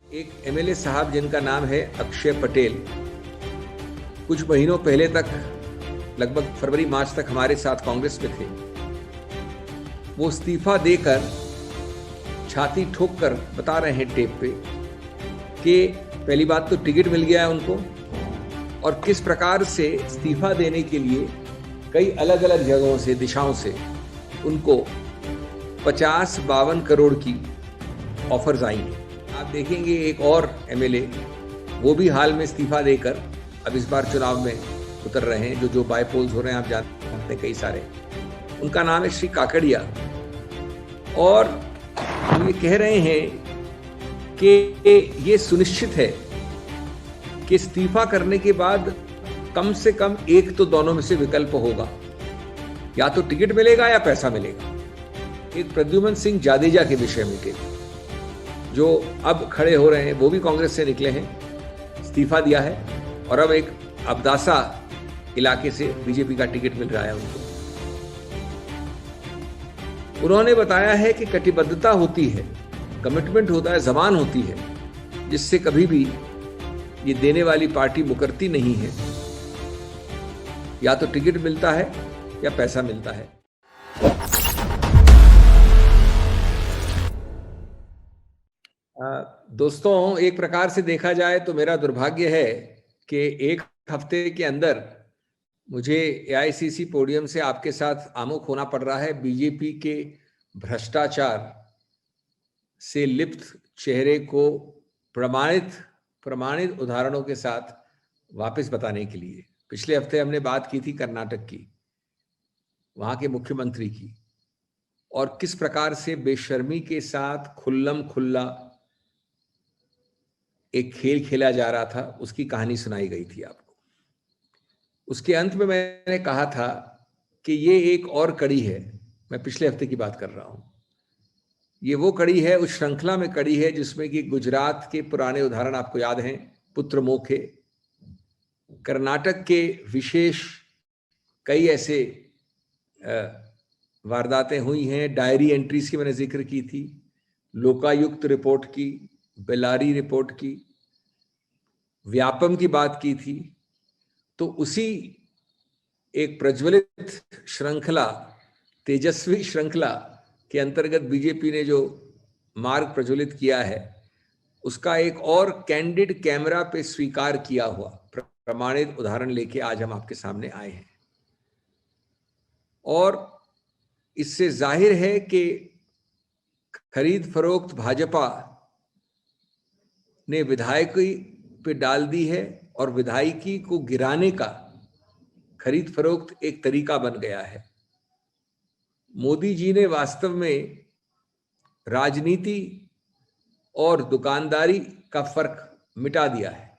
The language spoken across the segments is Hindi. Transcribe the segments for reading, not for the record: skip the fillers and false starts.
एक एमएलए साहब जिनका नाम है अक्षय पटेल, कुछ महीनों पहले तक लगभग फरवरी मार्च तक हमारे साथ कांग्रेस में थे। वो इस्तीफा देकर छाती ठोक कर बता रहे हैं टेप पे कि पहली बात तो टिकट मिल गया है उनको, और किस प्रकार से इस्तीफा देने के लिए कई अलग अलग जगहों से, दिशाओं से उनको 50-52 करोड़ की ऑफर्स आई हैं। आप देखेंगे एक और एमएलए, वो भी हाल में इस्तीफा देकर अब इस बार चुनाव में उतर रहे हैं, जो बायपोल्स हो रहे हैं, आप जानते हैं कई सारे। उनका नाम है श्री काकड़िया, और ये कह रहे हैं कि ये सुनिश्चित है कि इस्तीफा करने के बाद कम से कम एक तो दोनों में से विकल्प होगा, या तो टिकट मिलेगा या पैसा मिलेगा। एक प्रद्युमन सिंह जाडेजा के विषय में के जो अब खड़े हो रहे हैं, वो भी कांग्रेस से निकले हैं, इस्तीफा दिया है, और अब एक अब्दासा इलाके से बीजेपी का टिकट मिल रहा है उनको। उन्होंने बताया है कि कटिबद्धता होती है, कमिटमेंट होता है, जबान होती है, जिससे कभी भी ये देने वाली पार्टी मुकरती नहीं है। या तो टिकट मिलता है या पैसा मिलता है। दोस्तों, एक प्रकार से देखा जाए तो मेरा दुर्भाग्य है कि एक हफ्ते के अंदर मुझे एआईसीसी पोडियम से आपके साथ आमुख होना पड़ रहा है बीजेपी के भ्रष्टाचार से लिप्त चेहरे को प्रमाणित उदाहरणों के साथ वापस बताने के लिए। पिछले हफ्ते हमने बात की थी कर्नाटक की, वहां के मुख्यमंत्री की, और किस प्रकार से बेशर्मी के साथ खुल्लम खुल्ला एक खेल खेला जा रहा था, उसकी कहानी सुनाई गई थी आपको। उसके अंत में मैंने कहा था कि ये एक और कड़ी है, मैं पिछले हफ्ते की बात कर रहा हूं, ये वो कड़ी है, उस श्रृंखला में कड़ी है जिसमें कि गुजरात के पुराने उदाहरण आपको याद हैं, पुत्र मोखे, कर्नाटक के विशेष कई ऐसे वारदातें हुई हैं। डायरी एंट्रीज की मैंने जिक्र की थी, लोकायुक्त रिपोर्ट की, बेलारी रिपोर्ट की, व्यापम की बात की थी। तो उसी एक प्रज्वलित श्रृंखला, तेजस्वी श्रृंखला के अंतर्गत बीजेपी ने जो मार्ग प्रज्वलित किया है, उसका एक और कैंडिड कैमरा पे स्वीकार किया हुआ प्रमाणित उदाहरण लेके आज हम आपके सामने आए हैं। और इससे जाहिर है कि खरीद फरोख्त भाजपा ने विधायकी पे डाल दी है, और विधायकी को गिराने का खरीद फरोख्त एक तरीका बन गया है। मोदी जी ने वास्तव में राजनीति और दुकानदारी का फर्क मिटा दिया है।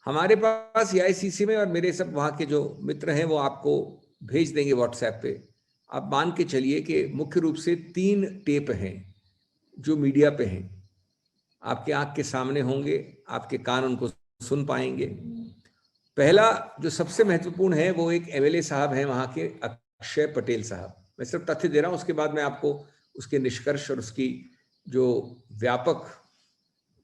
हमारे पास एआईसीसी में, और मेरे सब वहां के जो मित्र हैं वो आपको भेज देंगे व्हाट्सएप पे, आप मान के चलिए कि मुख्य रूप से 3 टेप हैं जो मीडिया पे हैं, आपके आंख के सामने होंगे, आपके कान उनको सुन पाएंगे। पहला जो सबसे महत्वपूर्ण है वो एक एमएलए साहब हैं वहां के, अक्षय पटेल साहब। मैं सिर्फ तथ्य दे रहा हूं, उसके बाद मैं आपको उसके निष्कर्ष और उसकी जो व्यापक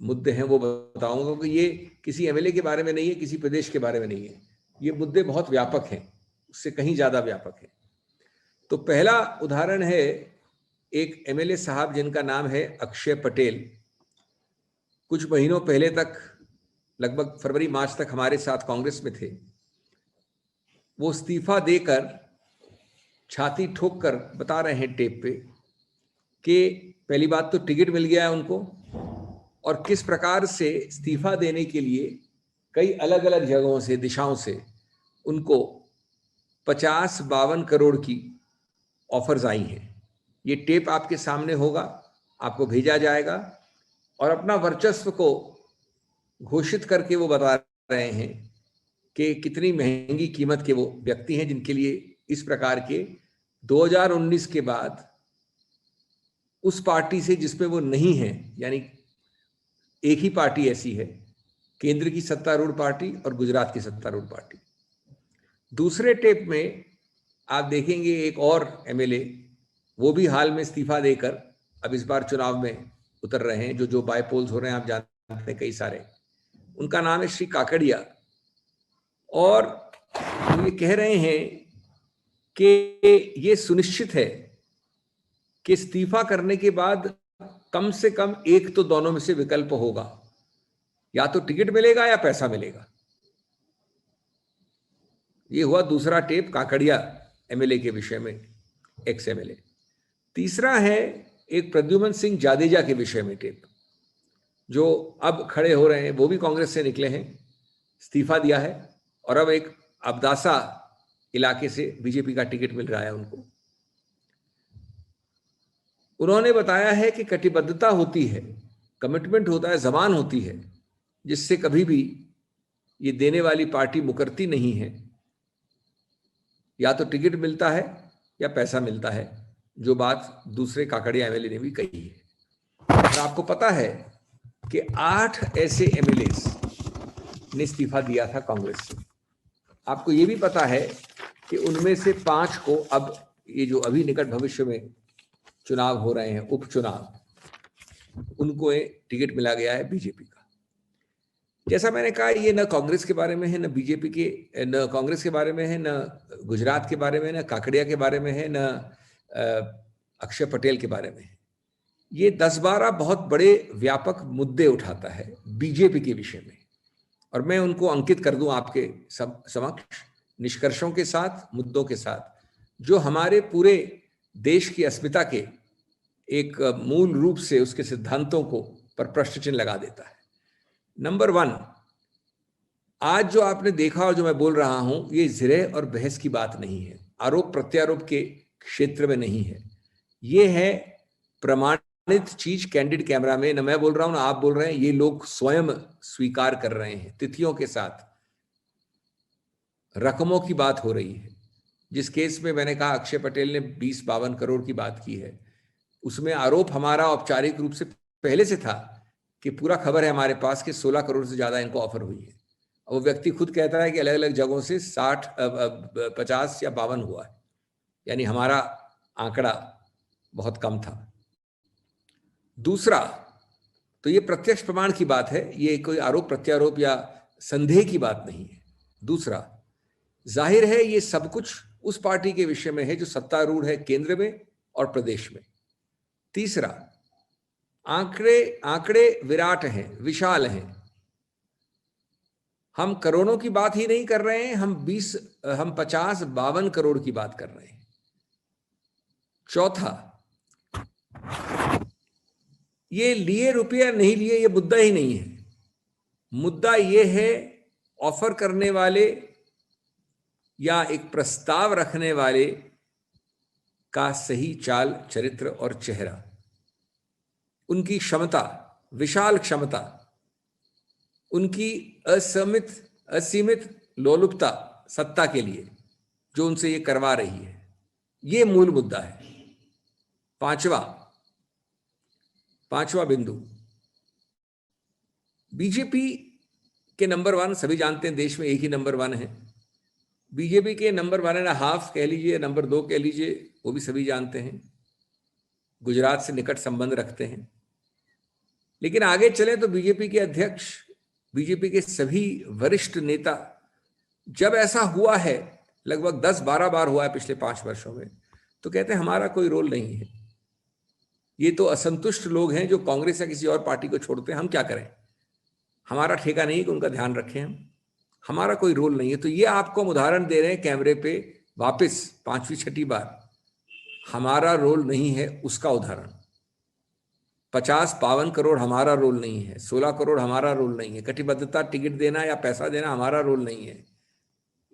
मुद्दे हैं वो बताऊंगा, कि ये किसी एमएलए के बारे में नहीं है, किसी प्रदेश के बारे में नहीं है, ये मुद्दे बहुत व्यापक हैं, उससे कहीं ज्यादा व्यापक है। तो पहला उदाहरण है एक एमएलए साहब जिनका नाम है अक्षय पटेल, कुछ महीनों पहले तक लगभग फरवरी मार्च तक हमारे साथ कांग्रेस में थे। वो इस्तीफा देकर छाती ठोक कर बता रहे हैं टेप पे कि पहली बात तो टिकट मिल गया है उनको, और किस प्रकार से इस्तीफा देने के लिए कई अलग अलग जगहों से, दिशाओं से उनको 50-52 करोड़ की ऑफर्स आई हैं। ये टेप आपके सामने होगा, आपको भेजा जाएगा, और अपना वर्चस्व को घोषित करके वो बता रहे हैं कि कितनी महंगी कीमत के वो व्यक्ति हैं जिनके लिए इस प्रकार के 2019 के बाद उस पार्टी से जिसमें वो नहीं है, यानी एक ही पार्टी ऐसी है, केंद्र की सत्तारूढ़ पार्टी और गुजरात की सत्तारूढ़ पार्टी। दूसरे टेप में आप देखेंगे एक और एमएलए, वो भी हाल में इस्तीफा देकर अब इस बार चुनाव में उतर रहे हैं, जो जो बायपोल्स हो रहे हैं आप जानते हैं कई सारे, उनका नाम है श्री काकड़िया। और वो ये कह रहे हैं कि ये सुनिश्चित है कि इस्तीफा करने के बाद कम से कम एक तो दोनों में से विकल्प होगा, या तो टिकट मिलेगा या पैसा मिलेगा। ये हुआ दूसरा टेप काकड़िया एमएलए के विषय में, एक्स एमएलए। तीसरा है एक प्रद्युमन सिंह जाडेजा के विषय में टेप, जो अब खड़े हो रहे हैं, वो भी कांग्रेस से निकले हैं, इस्तीफा दिया है और अब एक अब्दासा इलाके से बीजेपी का टिकट मिल रहा है उनको। उन्होंने बताया है कि कटिबद्धता होती है, कमिटमेंट होता है, जबान होती है, जिससे कभी भी ये देने वाली पार्टी मुकरती नहीं है। या तो टिकट मिलता है या पैसा मिलता है, जो बात दूसरे काकड़िया एमएलए ने भी कही है। और आपको पता है कि 8 ऐसे एमएलए ने इस्तीफा दिया था कांग्रेस से। आपको ये भी पता है कि उनमें से 5 को अब ये जो अभी निकट भविष्य में चुनाव हो रहे हैं, उपचुनाव, उनको टिकट मिला गया है बीजेपी का। जैसा मैंने कहा, ये न कांग्रेस के बारे में है, न बीजेपी के, न कांग्रेस के बारे में है, न गुजरात के बारे में, न काकड़िया के बारे में है, न अक्षय पटेल के बारे में है। ये 10-12 बहुत बड़े व्यापक मुद्दे उठाता है बीजेपी के विषय में, और मैं उनको अंकित कर दूं आपके समक्ष निष्कर्षों के साथ, मुद्दों के साथ, जो हमारे पूरे देश की अस्मिता के एक मूल रूप से उसके सिद्धांतों को पर प्रश्न चिन्ह लगा देता है। नंबर 1, आज जो आपने देखा और जो मैं बोल रहा हूं, ये जिरह और बहस की बात नहीं है, आरोप प्रत्यारोप के क्षेत्र में नहीं है। ये है प्रमाणित चीज, कैंडिड कैमरा में, न मैं बोल रहा हूं ना आप बोल रहे हैं, ये लोग स्वयं स्वीकार कर रहे हैं, तिथियों के साथ, रकमों की बात हो रही है। जिस केस में मैंने कहा अक्षय पटेल ने 20-52 करोड़ की बात की है, उसमें आरोप हमारा औपचारिक रूप से पहले से था कि पूरा खबर है हमारे पास कि 16 करोड़ से ज्यादा इनको ऑफर हुई है। वो व्यक्ति खुद कहता है कि अलग अलग जगहों से 50 या 52 हुआ है, यानी हमारा आंकड़ा बहुत कम था। दूसरा, तो ये प्रत्यक्ष प्रमाण की बात है, ये कोई आरोप प्रत्यारोप या संदेह की बात नहीं है। दूसरा, जाहिर है ये सब कुछ उस पार्टी के विषय में है जो सत्तारूढ़ है केंद्र में और प्रदेश में। तीसरा, आंकड़े विराट हैं, विशाल हैं। हम करोड़ों की बात ही नहीं कर रहे हैं, हम 50-52 करोड़ की बात कर रहे हैं। चौथा, ये लिए रुपया नहीं लिए, ये मुद्दा ही नहीं है। मुद्दा ये है ऑफर करने वाले या एक प्रस्ताव रखने वाले का सही चाल, चरित्र और चेहरा, उनकी क्षमता, विशाल क्षमता, उनकी असीमित लोलुपता सत्ता के लिए जो उनसे ये करवा रही है, ये मूल मुद्दा है। पांचवा बिंदु, बीजेपी के नंबर 1 सभी जानते हैं, देश में एक ही नंबर 1 है। बीजेपी के नंबर 1.5 कह लीजिए, नंबर 2 कह लीजिए, वो भी सभी जानते हैं, गुजरात से निकट संबंध रखते हैं। लेकिन आगे चले तो बीजेपी के अध्यक्ष, बीजेपी के सभी वरिष्ठ नेता, जब ऐसा हुआ है, लगभग 10-12 बार हुआ है पिछले 5 वर्षों में, तो कहते हैं हमारा कोई रोल नहीं है, ये तो असंतुष्ट लोग हैं जो कांग्रेस या किसी और पार्टी को छोड़ते हैं, हम क्या करें, हमारा ठेका नहीं कि उनका ध्यान रखें, हमारा कोई रोल नहीं है। तो ये आपको हम उदाहरण दे रहे हैं कैमरे पे वापस 5वीं-6ठी बार, हमारा रोल नहीं है उसका उदाहरण। 50-52 करोड़ हमारा रोल नहीं है, 16 करोड़ हमारा रोल नहीं है, कटिबद्धता, टिकट देना या पैसा देना हमारा रोल नहीं है।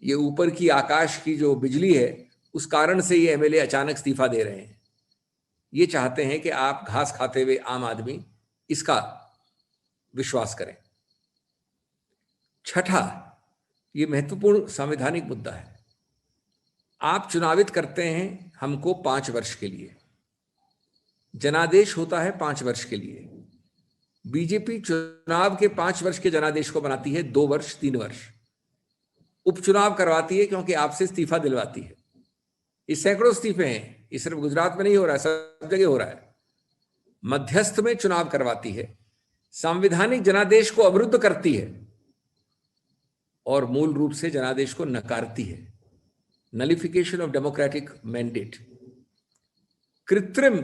ये ऊपर की आकाश की जो बिजली है, उस कारण से ये एमएलए अचानक इस्तीफा दे रहे हैं। ये चाहते हैं कि आप घास खाते हुए आम आदमी इसका विश्वास करें। छठा, ये महत्वपूर्ण संवैधानिक मुद्दा है। आप चुनावित करते हैं हमको 5 वर्ष के लिए, जनादेश होता है 5 वर्ष के लिए। बीजेपी चुनाव के 5 वर्ष के जनादेश को बनाती है 2 वर्ष, 3 वर्ष। उपचुनाव करवाती है क्योंकि आपसे इस्तीफा दिलवाती है। ये सैकड़ों इस्तीफे हैं, ये सिर्फ गुजरात में नहीं हो रहा है, सब जगह हो रहा है। मध्यस्थ में चुनाव करवाती है, संवैधानिक जनादेश को अवरुद्ध करती है और मूल रूप से जनादेश को नकारती है। नलिफिकेशन ऑफ डेमोक्रेटिक मैंडेट। कृत्रिम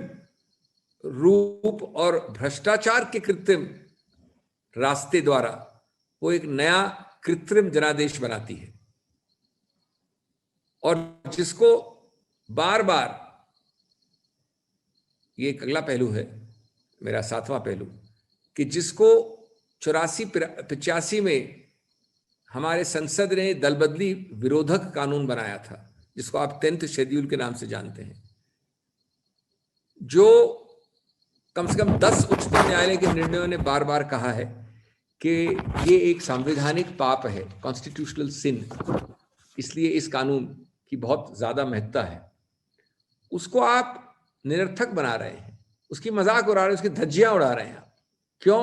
रूप और भ्रष्टाचार के कृत्रिम रास्ते द्वारा वो एक नया कृत्रिम जनादेश बनाती है और जिसको बार बार, ये एक अगला पहलू है, मेरा 7वां पहलू, कि जिसको 84-85 में हमारे संसद ने दल बदली विरोधक कानून बनाया था, जिसको आप 10th शेड्यूल के नाम से जानते हैं, जो कम से कम 10 उच्चतम न्यायालय के निर्णयों ने बार बार कहा है कि ये एक संवैधानिक पाप है, कॉन्स्टिट्यूशनल सिन, इसलिए इस कानून की बहुत ज्यादा महत्ता है। उसको आप निरर्थक बना रहे हैं, उसकी मजाक उड़ा रहे हैं, उसकी धज्जियां उड़ा रहे हैं। क्यों?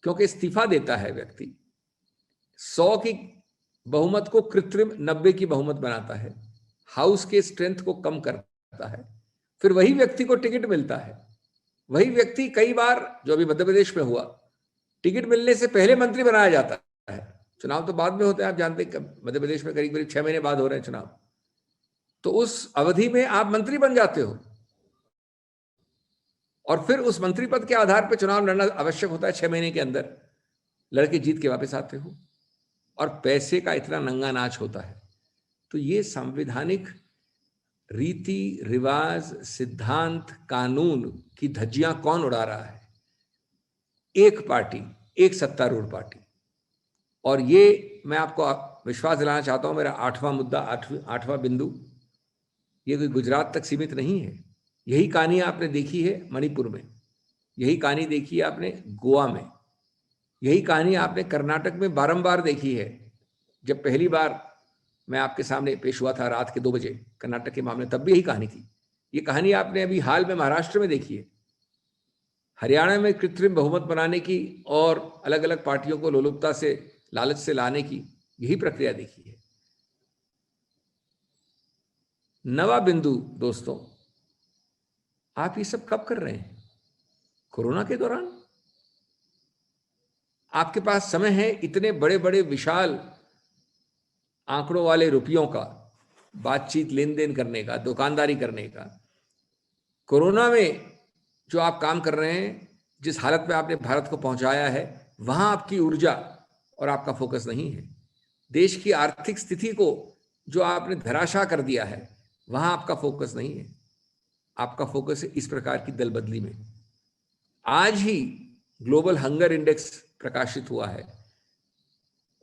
क्योंकि इस्तीफा देता है व्यक्ति, 100 की बहुमत को कृत्रिम 90 की बहुमत बनाता है, हाउस के स्ट्रेंथ को कम करता है, फिर वही व्यक्ति को टिकट मिलता है। वही व्यक्ति कई बार, जो अभी मध्य प्रदेश में हुआ, टिकट मिलने से पहले मंत्री बनाया जाता है। चुनाव तो बाद में होते हैं, आप जानते हैं मध्य प्रदेश में करीब करीब 6 महीने बाद हो रहे हैं चुनाव, तो उस अवधि में आप मंत्री बन जाते हो और फिर उस मंत्री पद के आधार पर चुनाव लड़ना आवश्यक होता है। 6 महीने के अंदर लड़के जीत के वापस आते हो और पैसे का इतना नंगा नाच होता है। तो ये संवैधानिक रीति रिवाज, सिद्धांत, कानून की धज्जियां कौन उड़ा रहा है? एक पार्टी, एक सत्तारूढ़ पार्टी। और ये मैं आपको विश्वास दिलाना चाहता हूं, मेरा 8वां मुद्दा, 8वां बिंदु, ये कोई गुजरात तक सीमित नहीं है। यही कहानी आपने देखी है मणिपुर में, यही कहानी देखी है आपने गोवा में, यही कहानी आपने कर्नाटक में बारंबार देखी है। जब पहली बार मैं आपके सामने पेश हुआ था रात के 2 बजे कर्नाटक के मामले, तब भी यही कहानी थी। ये कहानी आपने अभी हाल में महाराष्ट्र में देखी है, हरियाणा में कृत्रिम बहुमत बनाने की और अलग अलग पार्टियों को लोलुपता से, लालच से लाने की यही प्रक्रिया देखी है। नवा बिंदु दोस्तों, आप ये सब कब कर रहे हैं? कोरोना के दौरान? आपके पास समय है इतने बड़े बड़े विशाल आंकड़ों वाले रुपयों का बातचीत, लेन देन करने का, दुकानदारी करने का। कोरोना में जो आप काम कर रहे हैं, जिस हालत में आपने भारत को पहुंचाया है, वहां आपकी ऊर्जा और आपका फोकस नहीं है। देश की आर्थिक स्थिति को जो आपने धराशाह कर दिया है, वहां आपका फोकस नहीं है। आपका फोकस है इस प्रकार की दल बदली में। आज ही ग्लोबल हंगर इंडेक्स प्रकाशित हुआ है,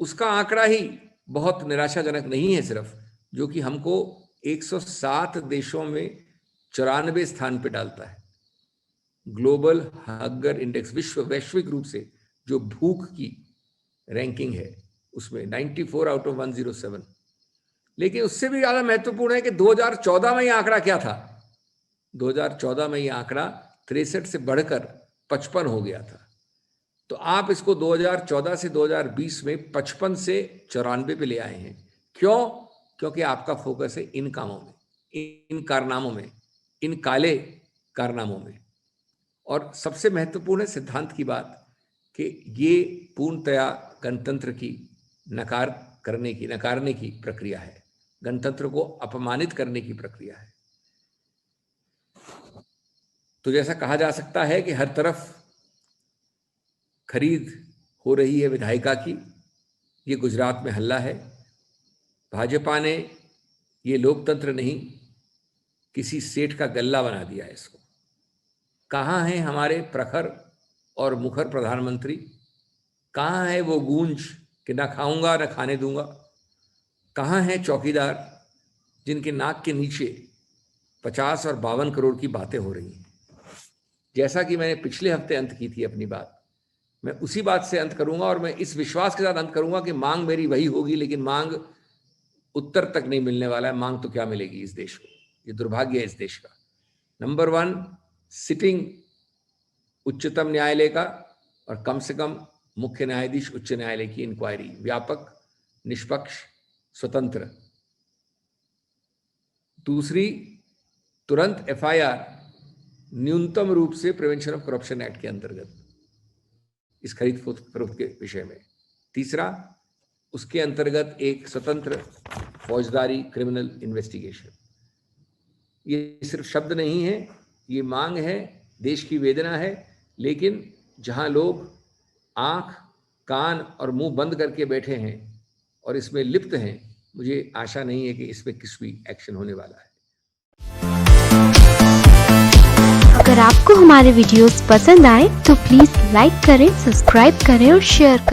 उसका आंकड़ा ही बहुत निराशाजनक नहीं है सिर्फ, जो कि हमको 107 देशों में 94 स्थान पे डालता है। ग्लोबल हंगर इंडेक्स, वैश्विक रूप से जो भूख की रैंकिंग है, उसमें 94 आउट ऑफ 107। लेकिन उससे भी ज्यादा महत्वपूर्ण है कि 2014 में यह आंकड़ा क्या था? 2014 में यह आंकड़ा 63 से बढ़कर 55 हो गया था। तो आप इसको 2014 से 2020 में 55 से 94 पे ले आए हैं। क्यों? क्योंकि आपका फोकस है इन कामों में, इन कारनामों में, इन काले कारनामों में। और सबसे महत्वपूर्ण है सिद्धांत की बात, कि ये पूर्णतया गणतंत्र की नकारने की प्रक्रिया है, गणतंत्र को अपमानित करने की प्रक्रिया है। तो जैसा कहा जा सकता है कि हर तरफ खरीद हो रही है विधायिका की, ये गुजरात में हल्ला है। भाजपा ने ये लोकतंत्र नहीं, किसी सेठ का गल्ला बना दिया है इसको। कहाँ हैं हमारे प्रखर और मुखर प्रधानमंत्री? कहाँ है वो गूंज कि ना खाऊंगा ना खाने दूंगा? कहाँ हैं चौकीदार जिनके नाक के नीचे 50 और 52 करोड़ की बातें हो रही हैं? जैसा कि मैंने पिछले हफ्ते अंत की थी अपनी बात, मैं उसी बात से अंत करूंगा और मैं इस विश्वास के साथ अंत करूंगा कि मांग मेरी वही होगी, लेकिन मांग उत्तर तक नहीं मिलने वाला है। मांग तो क्या मिलेगी इस देश को? ये दुर्भाग्य है इस देश का। नंबर 1, सिटिंग उच्चतम न्यायालय का और कम से कम मुख्य न्यायाधीश उच्च न्यायालय की इंक्वायरी, व्यापक, निष्पक्ष, स्वतंत्र। दूसरी, तुरंत FIR न्यूनतम रूप से प्रिवेंशन ऑफ करप्शन एक्ट के अंतर्गत इस खरीद फरोख्त के विषय में। तीसरा, उसके अंतर्गत एक स्वतंत्र फौजदारी क्रिमिनल इन्वेस्टिगेशन। ये सिर्फ शब्द नहीं है, ये मांग है, देश की वेदना है, लेकिन जहां लोग आंख, कान और मुंह बंद करके बैठे हैं और इसमें लिप्त हैं, मुझे आशा नहीं है कि इस पे किस भी एक्शन होने वाला है। अगर आपको हमारे वीडियोस पसंद आए तो प्लीज लाइक करें, सब्सक्राइब करें और शेयर करें।